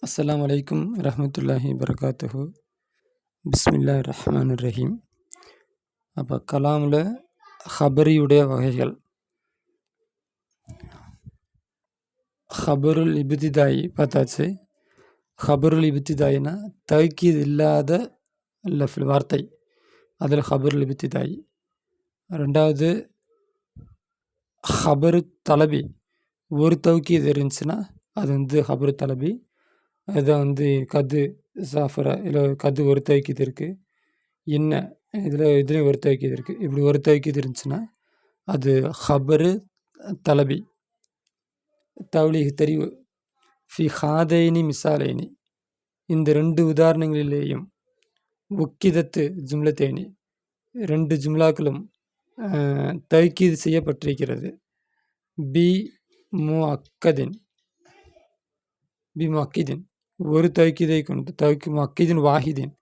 அஸ்ஸலாமு அலைக்கும் வரஹ்மத்துல்லாஹி வரகாத்துஹு. பிஸ்மில்லாஹிர் ரஹ்மானிர் ரஹீம். அப்போ கலாமில் ஹபரியுடைய வகைகள். ஹபருல் இப்திதாயி பார்த்தாச்சு. ஹபருல் இப்திதாயினா தௌக்கீத் இல்லாத வார்த்தை, அதில் ஹபருல் இப்திதாயி. ரெண்டாவது ஹபரு தலபி, ஒரு தௌக்கீது இருந்துச்சுன்னா அது ஹபரு தலபி. அதுதான் கது சாஃபரா, இதில் கது ஒரு தௌக்கீது இருக்குது. இதுலேயும் ஒரு தௌக்கீது இருக்குது. இப்படி ஒரு தௌக்கீது இருந்துச்சுன்னா அது ஹபரு தலபி. தவ்லீக் தெரிவு ஃபி ஹாதைனி மிசாலைனி, இந்த ரெண்டு உதாரணங்களிலேயும் உக்கிதத்து ஜும்லத்தேனி, ரெண்டு ஜும்லாக்களும் தௌக்கீது செய்யப்பட்டிருக்கிறது. பி முஅக்கதின், ஒரு தௌக்கீதை கொண்டு, முஅக்கிதின் வாஹிதின்,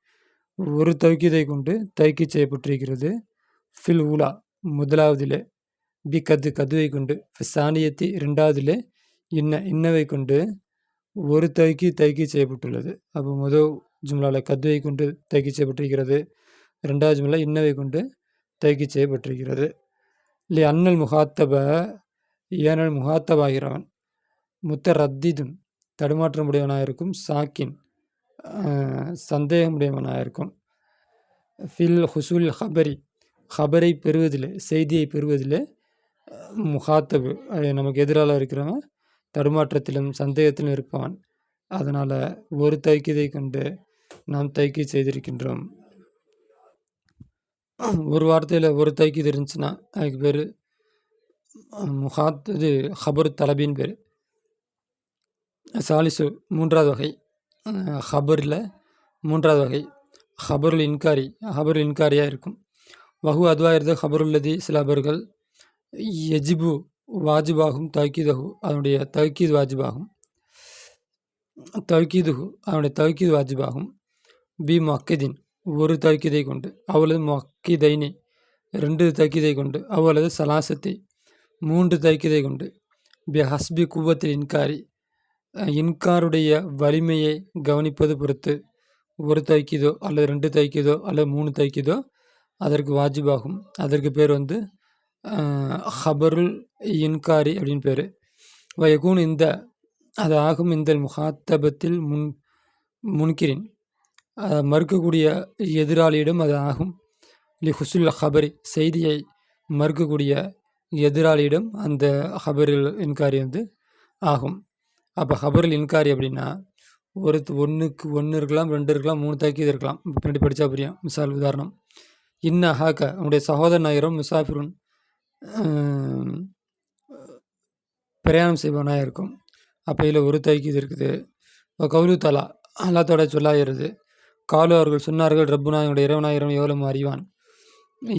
ஒரு தௌக்கீதை கொண்டு தௌக்கீத் செய்யப்பட்டிருக்கிறது. ஃபில் ஊலா, முதலாவதிலே, பி கதுவை கொண்டு, சானியத்தி இரண்டாவதிலே, இன்னவை கொண்டு ஒரு தௌக்கீத் செய்யப்பட்டுள்ளது. அப்போ முதல் ஜும்லாவில் கதுவை கொண்டு தௌக்கீத் செய்யப்பட்டிருக்கிறது. ரெண்டாவது ஜும்லா இன்னவை கொண்டு தௌக்கீத் செய்யப்பட்டிருக்கிறது. இல்லை அன்னல் முஹாத்தப, ஏனல் முஹாத்தபாகிறவன் முத்தரத்திதுன், தடுமாற்றமுடையவனாக இருக்கும். சாக்கின், சந்தேகமுடையவனாக இருக்கும். ஃபில் ஹுசூல் ஹபரி, ஹபரை பெறுவதில், செய்தியை பெறுவதில், முஹாத்தபு நமக்கு எதிராக இருக்கிறவன் தடுமாற்றத்திலும் சந்தேகத்திலும் இருப்பவன். அதனால் ஒரு தௌக்கீதை கொண்டு நாம் தௌக்கீத் செய்திருக்கின்றோம். ஒரு வார்த்தையில் ஒரு தௌக்கீது இருந்துச்சுன்னா அதுக்கு பேர் ஹபரு தலபின்னு பேர். சாலிசு, மூன்றாவது வகை, ஹபரில் மூன்றாவது வகை ஹபருல் இன்காரி. ஹபருல் இன்காரியாக இருக்கும். வஹு அதுவாக இருந்தது ஹபருல்லதி, சில ஹபர்கள் எஜிபு வாஜிபாகும், தௌக்கீதஹு அதனுடைய தௌக்கீது வாஜிபாகும், அதனுடைய தௌக்கீது வாஜிபாகும். பி முஅக்கிதின், ஒரு தௌக்கீதை கொண்டு, அவ்வளவு முஅக்கிதைனி, ரெண்டு தௌக்கீதை கொண்டு, அவ்வளவு சலாசத்தை, மூன்று தௌக்கீதை கொண்டு. பி ஹஸ்பி குவத்தில் இன்காரி, இன்காருடைய வலிமையை கவனிப்பது பொறுத்து ஒரு தௌக்கீதோ அல்லது ரெண்டு தௌக்கீதோ அல்லது மூணு தௌக்கீதோ அதற்கு வாஜிபாகும். அதற்கு பேர் ஹபருல் இன்காரி அப்படின்னு பேர். வயகூன், இந்த அது ஆகும். இந்த முஹாத்தபத்தில் முன்கிரின், மறுக்கக்கூடிய எதிராளியிடம் அது ஆகும். லி ஹுசுல் ஹபரி, செய்தியை மறுக்கக்கூடிய எதிராளியிடம் அந்த ஹபருல் இன்காரி ஆகும். அப்போ ஹபருல் இன்காரி அப்படின்னா ஒன்றுக்கு ஒன்று இருக்கலாம், ரெண்டு இருக்கலாம், மூணு தௌக்கீது இருக்கலாம். பின்னாடி படித்தா புரியும். மிசால் உதாரணம், இன்ன ஹாக்க, உன்னுடைய சகோதர நகரம், முசாஃபிருன் பிரயாணம் செய்வனாக இருக்கும். அப்போ இதில் ஒரு தௌக்கீது இருக்குது. கவுலு தலா, அல்லாத்தோட சொல்லாகிறது. காலு, அவர்கள் சொன்னார்கள், ரப்புனா, என்னுடைய இறைவனாயிரம் எவ்வளவு அறிவான்.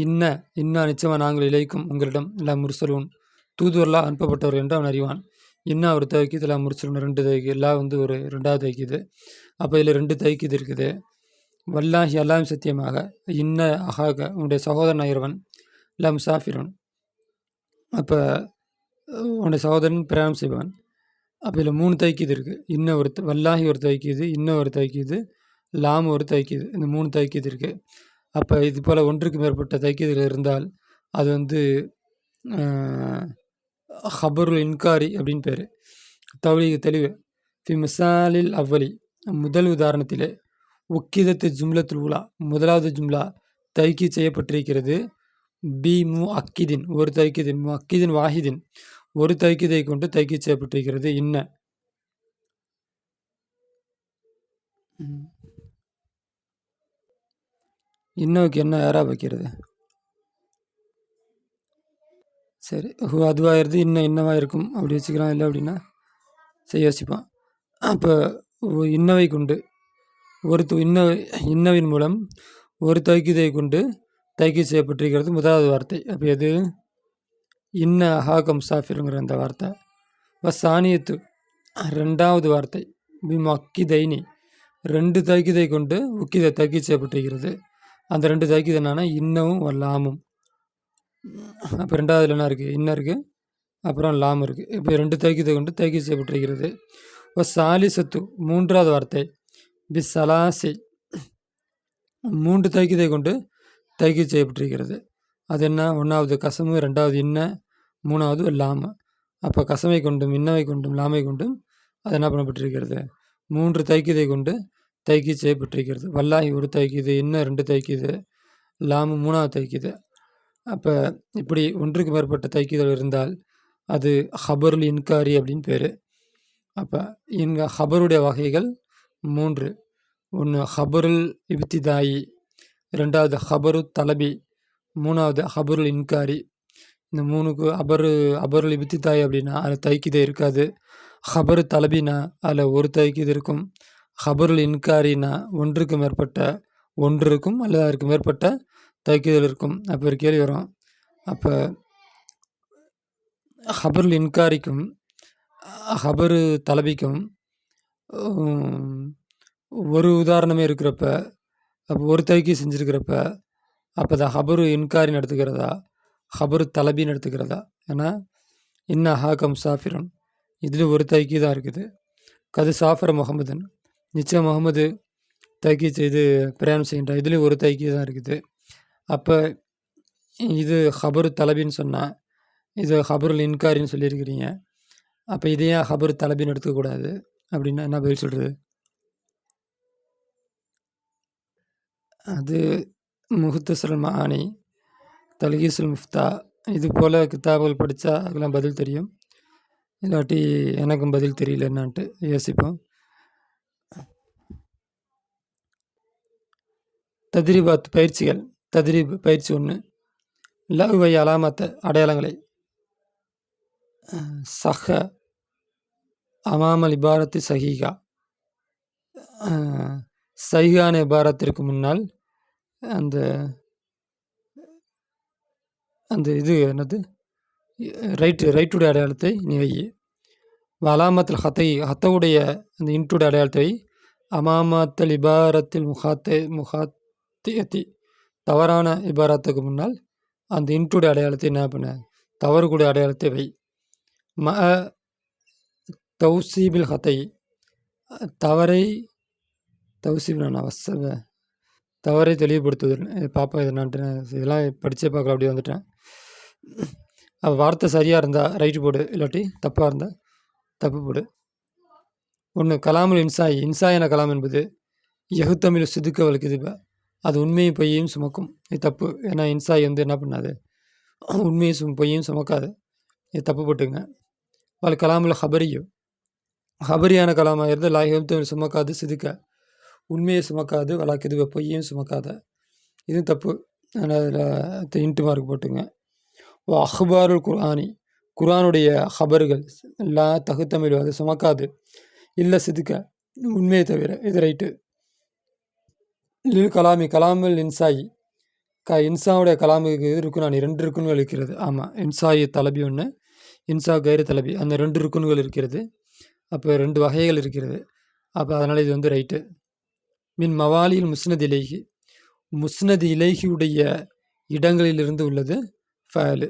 இன்னா நிச்சயமாக நாங்கள் இழைக்கும் உங்களிடம் இல்லை முர்சலூன், தூதுவரெலாம் அனுப்பப்பட்டவர்கள் என்று அவன் அறிவான். இன்னும் ஒரு தௌக்கீது, இல்லை முர்சலூன் ரெண்டு தௌக்கீது, எல்லாம் ஒரு ரெண்டாவது தௌக்கீது. அப்போ இதில் ரெண்டு தௌக்கீது இருக்குது. வல்லாஹி, அல்லாஹ் சத்தியமாக, இன்ன அஹாக, உன்னுடைய சகோதரன் ஆயிரவன், இல்லை முசாஃபிரன், அப்போ உன்னுடைய சகோதரன் பிரயாணம் செய்வான். அப்போ இதில் மூணு தௌக்கீது இருக்குது. இன்னும் ஒரு வல்லாஹி ஒரு தௌக்கீது, இன்னும் ஒரு தௌக்கீது, லாம் ஒரு தௌக்கீது, இந்த மூணு தௌக்கீது இருக்குது. அப்போ இது போல் ஒன்றுக்கு மேற்பட்ட தௌக்கீதுகள் இருந்தால் அது ஹபருல் இன்காரி அப்படின்னு பேர். தவ்லீக் தெளிவு ஃபி மிசாலில் அவ்வலி, முதல் உதாரணத்திலே, உக்கிதத்து ஜும்லத்துல் ஊலா, முதலாவது ஜும்லா தௌக்கீத் செய்யப்பட்டிருக்கிறது. பி முஅக்கிதின், ஒரு தௌக்கீதின், முஅக்கிதின் வாஹிதின், ஒரு தௌக்கீதை கொண்டு தௌக்கீத் செய்யப்பட்டிருக்கிறது. இன்னவுக்கு என்ன யாராக வைக்கிறது? சரி, அதுவாகிறது. இன்னவாக இருக்கும் அப்படி வச்சுக்கலாம். இல்லை அப்படின்னா சரி யோசிப்பான். அப்போ இன்னவை கொண்டு இன்னவின் மூலம் ஒரு தௌக்கீதை கொண்டு தௌக்கீத் செய்யப்பட்டிருக்கிறது முதலாவது வார்த்தை. அப்போ எது? இன்ன ஹாக முசாஃபிருங்கிற அந்த வார்த்தை. சானியத்து, ரெண்டாவது வார்த்தை. பி முஅக்கிதைனி, ரெண்டு தௌக்கீதை கொண்டு தௌக்கீத் செய்யப்பட்டிருக்கிறது. அந்த ரெண்டு தௌக்கீது என்னன்னா இன்னவும் லாமும். அப்போ ரெண்டாவதுல என்ன இருக்குது? இன்ன இருக்குது, அப்புறம் லாம் இருக்குது. இப்போ ரெண்டு தௌக்கீதை கொண்டு தௌக்கீத் செய்யப்பட்டிருக்கிறது. சாலிசத்து மூன்றாவது வார்த்தை பிசலாசி 3 தைக்கிதை கொண்டு தைக்கி செய்யப்பட்டிருக்கிறது. அது என்ன? 1வது கசமு, 2வது இன்ன, 3வது லாமு. அப்போ கசமை கொண்டும் இன்னவை கொண்டும் லாமை கொண்டும் அது என்ன பண்ணப்பட்டிருக்கிறது? 3 தைக்கிதை கொண்டு தைக்கி செய்யப்பட்டிருக்கிறது. வல்லாஹி 1 தைக்கிது, இன்ன 2 தைக்கிது, லாமு 3வது தைக்கிது. அப்போ இப்படி ஒன்றுக்கு மேற்பட்ட தைக்கிதல் இருந்தால் அது ஹபருல் இன்காரி அப்படின்னு பேர். அப்போ இங்கே ஹபருடைய வகைகள் 3. 1 ஹபருல் இப்திதாயி, 2வது ஹபரு தலபி, 3வது ஹபருல் இன்காரி. இந்த 3க்கு அபருல் இப்திதாயி அப்படின்னா அதில் தைக்கிதே இருக்காது. ஹபரு தலபினா அதில் 1 தைக்கிது இருக்கும். ஹபருல் இன்காரினா ஒன்றுக்கு மேற்பட்ட ஒன்று இருக்கும் அல்லது அதற்கு மேற்பட்ட தைக்கிதல் இருக்கும். அப்போ ஒரு கேள்வி வரும். அப்போ ஹபருல் இன்காரிக்கும் ஹபரு தலபிக்கும் ஒரு உதாரணமே இருக்கிறப்ப, அப்போ 1 தைக்கி செஞ்சுருக்கிறப்ப அப்போ அதை ஹபரு இன்காரின்னு எடுத்துக்கிறதா ஹபரு தலபின்னு எடுத்துக்கிறதா? ஏன்னா இன்ன ஹாக்கம் சாஃபிரன் இதில் 1 தைக்கி தான் இருக்குது. கது சாஃபர் முகமதுன் நிச்சயம் முகமது தைக்கி செய்து பிரயாணம் செய்கின்றார், இதுலேயும் 1 தைக்கி தான் இருக்குது. அப்போ இது ஹபரு தலபின்னு சொன்னால் இது ஹபருல் இன்காரின்னு சொல்லியிருக்கிறீங்க. அப்போ இதையே ஹபரு தலபின்னு எடுத்துக்கூடாது அப்படின்னா என்ன பதில் சொல்கிறது? அது முஹ்தஸருல் மஆனி, தல்கீஸுல் முஃப்தா இது போல் கிதாபுகள் படித்தா அதெல்லாம் பதில் தெரியும். இல்லாட்டி எனக்கும் பதில் தெரியல என்னான்ட்டு யோசிப்போம். தத்ரீபாத் பயிற்சிகள். தத்ரீப் பயிற்சி 1. லஹ்வை அலாமத்த அடையாளங்களை. சஹ அமாமல் இபாரத்து சஹீகா, சஹீகான இபாரத்திற்கு முன்னால் அந்த அந்த இது என்னது ரைட்டுடைய அடையாளத்தை நீ வை. அலாமத்தில் ஹத்தவுடைய அந்த இன்ட்டுடைய அடையாளத்தை அமாமத்தல் இபாரத்தில் முஹாத்தியத்தி தவறான இபாரத்துக்கு முன்னால் அந்த இன்ட்டுடைய அடையாளத்தை என்ன பண்ண? தவறுக்கூடிய அடையாளத்தை வை. ம தௌசீபில் ஹத்தை தவறை தௌசீப் நான் அவசர தவறை தெளிவுபடுத்துவதற்கு பாப்பா இதை நான் இதெல்லாம் படித்தே பார்க்கல அப்படி வந்துட்டேன். வார்த்தை சரியாக இருந்தால் ரைட்டு போடு, இல்லாட்டி தப்பாக இருந்தால் தப்பு போடு. 1 கலாமுல் இன்சாய் என கலாம் என்பது யகுத்தமிழ் சிதுக்க வலிக்குதுப்ப அது உண்மையும் பொய்யையும் சுமக்கும். இது தப்பு. ஏன்னா இன்சாய் என்ன பண்ணாது? உண்மையும் பொய்யும் சுமக்காது. இது தப்பு போட்டுங்க. அவள் கலாமுல் ஹபரியான கலாமாக இருந்து யகுத்தமிழ் சுமக்காது சிதுக்க உண்மையை சுமக்காது, வழக்குது பொய்யையும் சுமக்காத. இதுவும் தப்பு. அதனால் அதில் இன்ட்டு மார்க் போட்டுங்க. அஹ்பாருல் குர்ஆனுடைய ஹபர்கள் லா தகுத்தமிழ் அது சுமக்காது, இல்லை சிதுக்க உண்மையை தவிர. இது ரைட்டு. லில் கலாமுல் இன்சாயி இன்சாவுடைய கலாமுக்கு ருக்குனானி 2 ருக்குன்கள் இருக்கிறது. ஆமாம், இன்சாயி தலபி 1, இன்சா கைரு தலபி அந்த 2 ருக்குன்கள் இருக்கிறது. அப்போ 2 வகைகள் இருக்கிறது. அப்போ அதனால் இது ரைட்டு. மின் மவாலியில் முஸ்னத் இலைஹியுடைய இடங்களிலிருந்து உள்ளது ஃபேலு.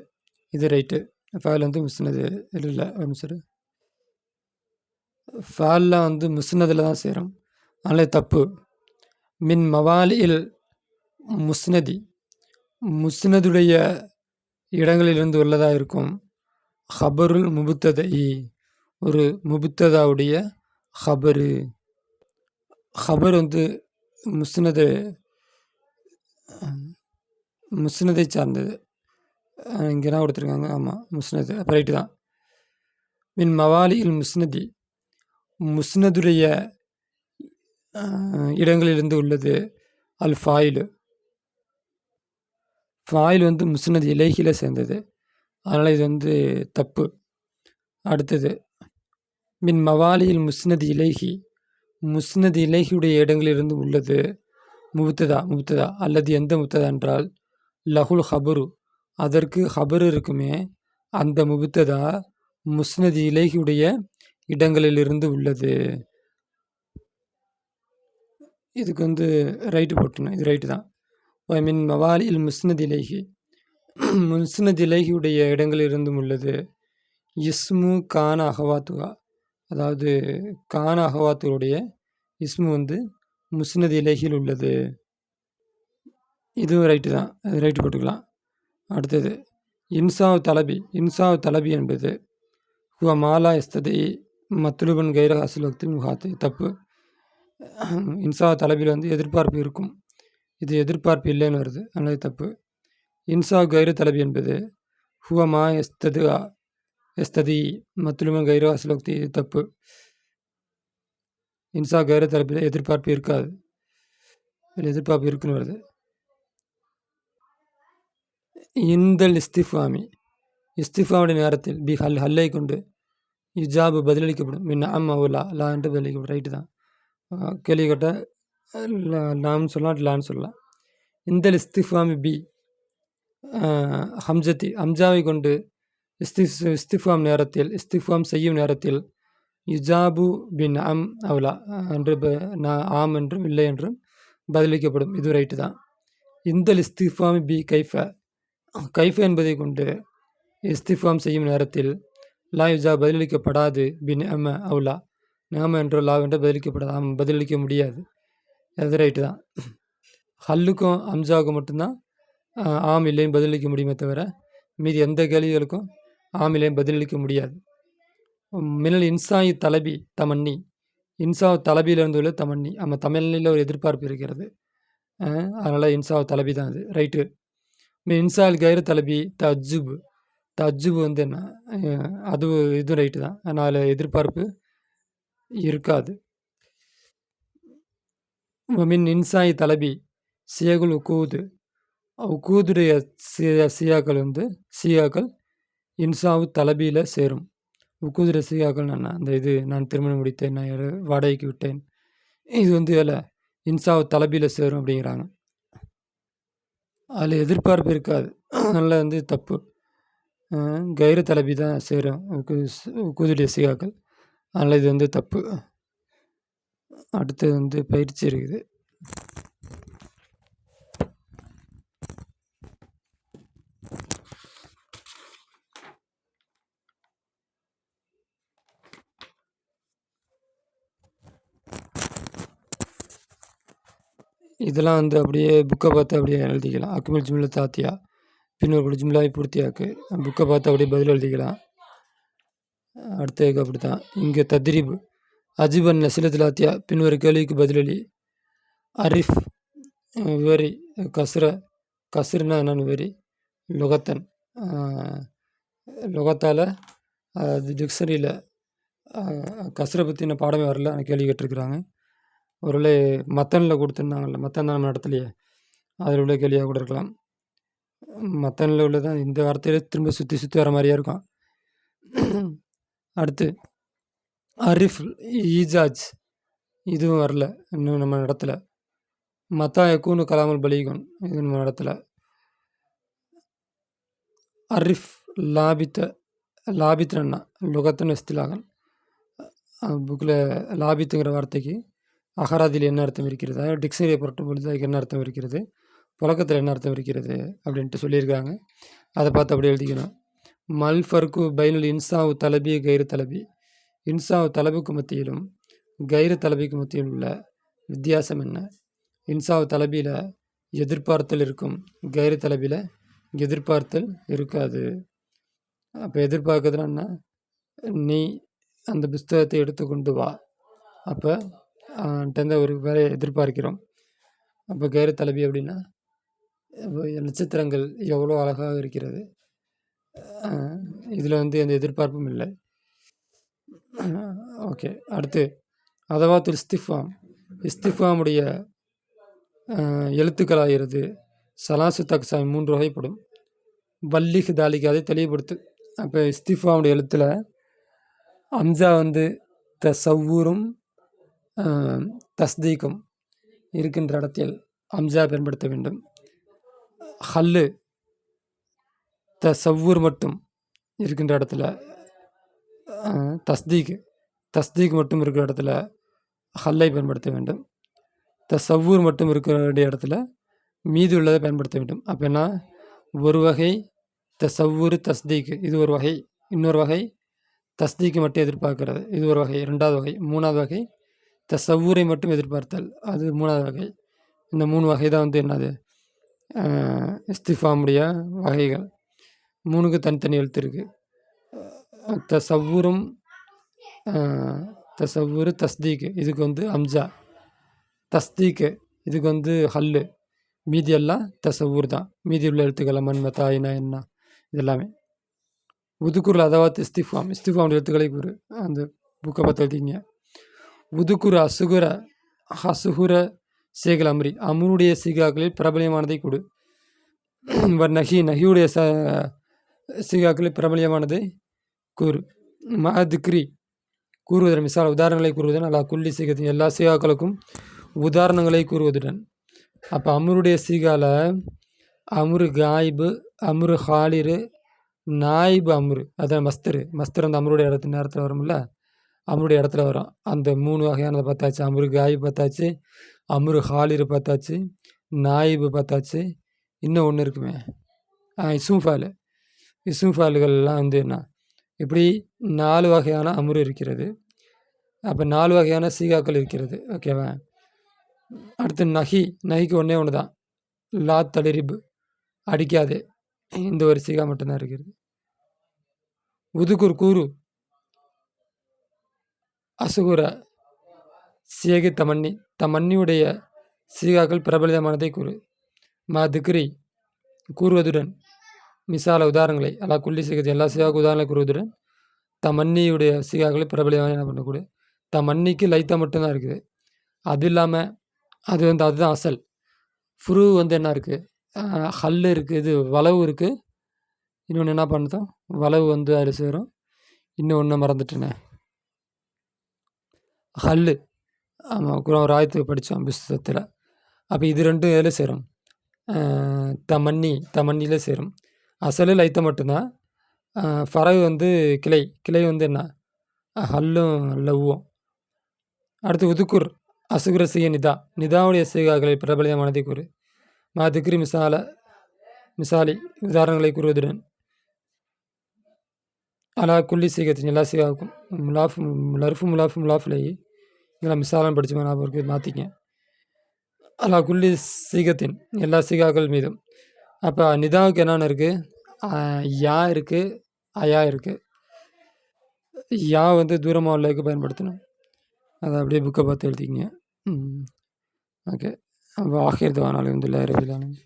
இது ரைட்டு. ஃபேல் முஸ்னது இல்லை சார், ஃபேல்லாம் முஸ்னதில் தான் சேரும். அதனால் தப்பு. மின் மவாலியில் முஸ்னதுடைய இடங்களிலிருந்து உள்ளதாக இருக்கும். ஹபருல் முபுத்ததை ஒரு முபுத்ததாவுடைய ஹபரு. ஹபர் முஸ்னதை சார்ந்தது. இங்கே என்ன கொடுத்துருக்காங்க? ஆமாம், முஸ்னது. அப்போ ரைட்டு தான். மின் மவாலியில் முஸ்னதுடைய இடங்களிலிருந்து உள்ளது அல் ஃபாயிலு. ஃபாயில் முஸ்னது இலைகில சேர்ந்தது. அதனால் இது தப்பு. அடுத்தது மின் மவாலியில் முஸ்னது இலைகியுடைய இடங்களிலிருந்து உள்ளது முபுத்ததா அல்லது எந்த முபுத்ததா என்றால் லஹுல் ஹபரு அதற்கு ஹபரு இருக்குமே அந்த முபுத்ததா முஸ்னது இலைகியுடைய இடங்களிலிருந்து உள்ளது. இதுக்கு ரைட்டு போட்டுணும். இது ரைட்டு தான். மின் மவாலியில் முஸ்னது இலைகியுடைய இடங்களிலிருந்தும் உள்ளது. இஸ்மு கான அகவாத்துகா அதாவது கான அகவாத்துடைய இஸ்மு வந்து முஸ்னது இலைகில் உள்ளது. இதுவும் ரைட்டு தான், ரைட்டு போட்டுக்கலாம். அடுத்தது இன்சாவ் தலபி என்பது ஹுவ மாலா எஸ்ததி மத்லுபன் கைர அசல் வக்தில் முகாத்து. தப்பு. இன்சாவ் தலபியில் வந்து எதிர்பார்ப்பு இருக்கும், இது எதிர்பார்ப்பு இல்லைன்னு வருது, அதனால தப்பு. இன்சாவ் கைர தலபி என்பது ஹுவ மா எஸ்ததி மத்லுபன் கைர அசல் வக்தி. தப்பு. இன்சாவ் கைர தலபியில் எதிர்பார்ப்பு இருக்காது, இதில் எதிர்பார்ப்பு இருக்குன்னு வருது. இந்தல் இஸ்திஃபாவுடைய நேரத்தில் பி ஹல்லை கொண்டு இஜாபு பதிலளிக்கப்படும். அம் அவுலா லா என்று பதிலளிக்கப்படும். ரைட்டு தான். கேள்வி கேட்டால் லாம்னு சொல்லலாம், லான்னு சொல்லலாம். இந்தல் இஸ்திஃபாமி பி ஹம்ஜாவை கொண்டு இஸ்திஃபாம் செய்யும் நேரத்தில் இஜாபு பின் அம் அவுலா என்று ஆம் என்றும் இல்லை என்றும் பதிலளிக்கப்படும். இது ரைட்டு தான். இந்தல் இஸ்திஃபாமி பி கைஃப என்பதை கொண்டு இஸ்திஃபாம் செய்யும் நேரத்தில் லா யுஜா பதிலளிக்கப்படாது. பின் அம்ம அவுலா நாம என்றோ லா என்றோ பதிலளிக்கப்படாது, பதிலளிக்க முடியாது. அது ரைட்டு தான். ஹல்லுக்கும் அம்ஜாவுக்கும் மட்டும்தான் ஆம் இல்லைன்னு பதிலளிக்க முடியுமே தவிர மீதி எந்த கேள்விகளுக்கும் ஆம் இல்லைன்னு பதிலளிக்க முடியாது. மினல் இன்சாயி தலபி தமன்னி, இன்சாவ் தலபியிலிருந்து உள்ள தமன்னி. நம்ம தமிழில் ஒரு எதிர்பார்ப்பு இருக்கிறது, அதனால் இன்சாவ் தலபி தான் அது. ரைட்டு. இன்சால் கைரு தலபி தஜ்ஜுபு வந்து என்ன, அது இதுவும் ரைட்டு தான், அதனால் எதிர்பார்ப்பு இருக்காது. மின் இன்சாயி தலபி சியகுல் உக்கூதுடைய சியாக்கள் இன்சாவு தலபியில் சேரும். உக்கூதுடைய சியாக்கள் அந்த இது நான் திருமணம் முடித்தேன், நான் வாடகைக்கு விட்டேன், இது வந்து அதில் இன்சாவு தலபியில் சேரும் அப்படிங்கிறாங்க. அதில் எதிர்பார்ப்பு இருக்காது, அதனால் வந்து தப்பு. கைரு தலபி தான் சேரும் உக்கூதுடைய சியாக்கள், அதனால் இது வந்து தப்பு. அடுத்தது வந்து பயிற்சி இருக்குது. இதெல்லாம் வந்து அப்படியே புக்கை பார்த்து அப்படியே எழுதிக்கலாம். அக்மல் ஜும்லா தாத்தியா பின்னொரு ஜும்லாவை பூர்த்தியாக்கு, புக்கை பார்த்து அப்படியே பதில் எழுதிக்கலாம். அடுத்ததுக்கு அப்படி தான். இங்கே தத்ரீப் அஜிபன் நசிலத் லாத்தியா பின்வரு கேள்விக்கு பதிலளி. அரிஃப் விவரி, கஸ்ருனா என்னன்னு விவரி. லொகத்தால் அது டிக்ஷனரியில் கஸ்ரை பற்றின பாடமே வரல, ஆனால் கேள்வி கேட்டிருக்கிறாங்க. ஒருவேளை மத்தனில் கொடுத்துருந்தாங்கல்ல, மத்தன் தான் நம்ம இடத்துலையே, அதில் உள்ள கேள்வியாக கூட இருக்கலாம். மத்தனில் உள்ளதான் இந்த வார்த்தையில திரும்ப சுற்றி வர மாதிரியா இருக்கும். அடுத்து அரிஃப் ஈஜாஜ், இதுவும் வரல இன்னும் நம்ம இடத்துல. மத்தா யக்கூனு கலாமுல் பலீகன், இது நம்ம இடத்துல. அரிஃப் லாபித்னா லுகத்தன் இஸ்திலாகன், புக்கில் லாபித்துங்கிற வார்த்தைக்கு அகராதியில் என்ன அர்த்தம் இருக்கிறது, அதாவது டிக்ஷனரியை புரட்டும் பொழுது அதுக்கு என்ன அர்த்தம் இருக்கிறது, புழக்கத்தில் என்ன அர்த்தம் இருக்கிறது அப்படின்ட்டு சொல்லியிருக்காங்க. அதை பார்த்து அப்படியே எழுதிக்கணும். மல் ஃபர்கு பைனுல் இன்சாவு தலபி கைரு தலபி, இன்சாவு தலபுக்கு மத்தியிலும் கைரு தலபிக்கு மத்தியில் உள்ள வித்தியாசம் என்ன? இன்சாவு தலபியில் எதிர்பார்த்தல் இருக்கும், கைரு தலபியில் எதிர்பார்த்தல் இருக்காது. அப்போ எதிர்பார்க்குறதுன்னா நீ அந்த புஸ்தகத்தை எடுத்துக்கொண்டு வா, அப்போ தந்த ஒரு வேலையை எதிர்பார்க்கிறோம். அப்போ கைரு தலபி அப்படின்னா நட்சத்திரங்கள் எவ்வளோ அழகாக இருக்கிறது, இதில் வந்து எந்த எதிர்பார்ப்பும் இல்லை. ஓகே. அடுத்து அதவாத்துல் இஸ்திஃபாமுடைய எழுத்துக்களாகிறது சலாசு தக்சாமி 3 வகைப்படும். வல்லிஹ் தாலிக்கு அதை தெளிவுபடுத்து. அப்போ இஸ்திஃபாவுடைய எழுத்தில் அம்சா வந்து தசவ்வூரும் தஸ்தீக்கும் இருக்கின்ற இடத்தில் அம்சா பயன்படுத்த வேண்டும். ஹல்லு தசவ்வூர் மட்டும் இருக்கின்ற இடத்துல தஸ்தீக் மட்டும் இருக்கிற இடத்துல ஹல்லை பயன்படுத்த வேண்டும். தசவ்வூர் மட்டும் இருக்கிற வேண்டிய இடத்துல மீதி உள்ளதை பயன்படுத்த வேண்டும். அப்போ என்ன, ஒரு வகை தசவ்வூர் தஸ்தீக், இது ஒரு வகை. இன்னொரு வகை தஸ்தீக்கு மட்டும் எதிர்பார்க்கிறது, இது ஒரு வகை. 2வது வகை. 3வது வகை தசவ்வூரை மட்டும் எதிர்பார்த்தல், அது 3வது வகை. இந்த 3 வகை தான் வந்து என்னது இஸ்திஃபாமுடைய வகைகள். 3க்கு தனித்தனி எழுத்து இருக்குது. தசவ்வூரும் தசவ்வூரு தஸ்தீக்கு இதுக்கு வந்து அம்ஜா, தஸ்தீக்கு இதுக்கு வந்து ஹல்லு, மீதி எல்லாம் தசவ்வூர் தான். மீதி உள்ள எழுத்துக்கள் மண் மத்தா இனா என்ன இதெல்லாமே. உதுக்குரு அதாவது இஸ்திஃபாம் எழுத்துக்களை கூறு. அந்த புக்கை பார்த்து எழுதிங்க. உதுக்குரு அசுகுர ஹசுகுர சேகல் அம்ரி, அம்ருடைய சீகாக்களில் பிரபலியமானதை கொடு. நகியுடைய சீகாக்களில் பிரபலியமானதை கூறு. திக்ரி கூறுவதுடன் மிசால் உதாரணங்களை கூறுவதுடன் அல்லா குல்லி சீகத்தின் எல்லா சீகாக்களுக்கும் உதாரணங்களை கூறுவதுடன். அப்போ அம்ருடைய சீகால அம்ரு காயிபு, அம்ரு ஹாலிரு, நாயிபு அம்ரு, அதான் மஸ்தர் அந்த அம்ருடைய நேரத்தில் வரும்ல, அம்ருடைய இடத்துல வரும். அந்த 3 வகையானதை பார்த்தாச்சு. அம்ரு காயிபு பார்த்தாச்சு, அம்ரு ஹாலிரு பார்த்தாச்சு, நாயிபு பார்த்தாச்சு. இன்னும் ஒன்று இருக்குமே, இசும்ஃபாலுகள்லாம் வந்து என்ன, இப்படி 4 வகையான அம்ரு இருக்கிறது. அப்போ 4 வகையான சீகாக்கள் இருக்கிறது. ஓகேவா? அடுத்து நகிக்கு ஒன்று தான், லா தலிரிபு, அடிக்காதே, இந்த ஒரு சீகா மட்டும்தான் இருக்கிறது. உதுகுர் கூறு, அசுகுர சேகி தமன்னியுடைய சீகாக்கள் பிரபலியமானதை கூறு. திக்ரி கூறுவதுடன் மிசால உதாரணங்களை அல்லா குல்லி சீகத்தை எல்லா சீகாவுக்கு உதாரணங்களை கூறுவதுடன் தமன்னியுடைய சீகாக்களை பிரபலியமான என்ன பண்ணக்கூடாது. தமன்னிக்கு லைத்தா மட்டும்தான் இருக்குது. அது இல்லாமல் அது வந்து அதுதான் அசல். ஃபுரு வந்து என்ன இருக்குது, ஹல்லு இருக்குது, இது வளவு இருக்குது. இன்னொன்று என்ன பண்ணுதோம், வளவு வந்து அதில் சேரும். இன்னும் ஒன்று மறந்துட்டேனே, ஹல்லு. ஆமாம், ஒரு ஆயத்துக்கு படித்தோம் புஸ்தகத்தில். அப்போ இது 2 இதில் சேரும். தமன்னியில் சேரும். அசலு லைத்த மட்டும்தான். ஃபரகு வந்து கிளை வந்து என்ன, ஹல்லும் லவ்வும். அடுத்து உதுக்குர் அசுகுர செய்ய நிதாவுடைய சீகாக்களை பிரபலியமானதை கூறு. திக்ரி மிசாலி உதாரணங்களை கூறுவதுடன் அலா குல்லி சீகத்தின் எல்லா சீகாவுக்கும் முலாஃபுலேயே இதெல்லாம் மிசாலம் படித்து ஞாபகம் மாற்றிக்க. அலா குல்லி சீகத்தின் எல்லா சீகாக்கள் மீதும். அப்போ நிதாவுக்கு என்னென்ன இருக்குது, யா இருக்குது, அயா இருக்குது. யா வந்து தூரமாக உள்ளதுக்கு பயன்படுத்தணும். அதை அப்படியே புக்கை பார்த்து எழுதிக்கிங்க. ஓகே. ஆஹிர் தவானா அல்ஹம்துலில்லாஹி ரப்பில் ஆலமீன்.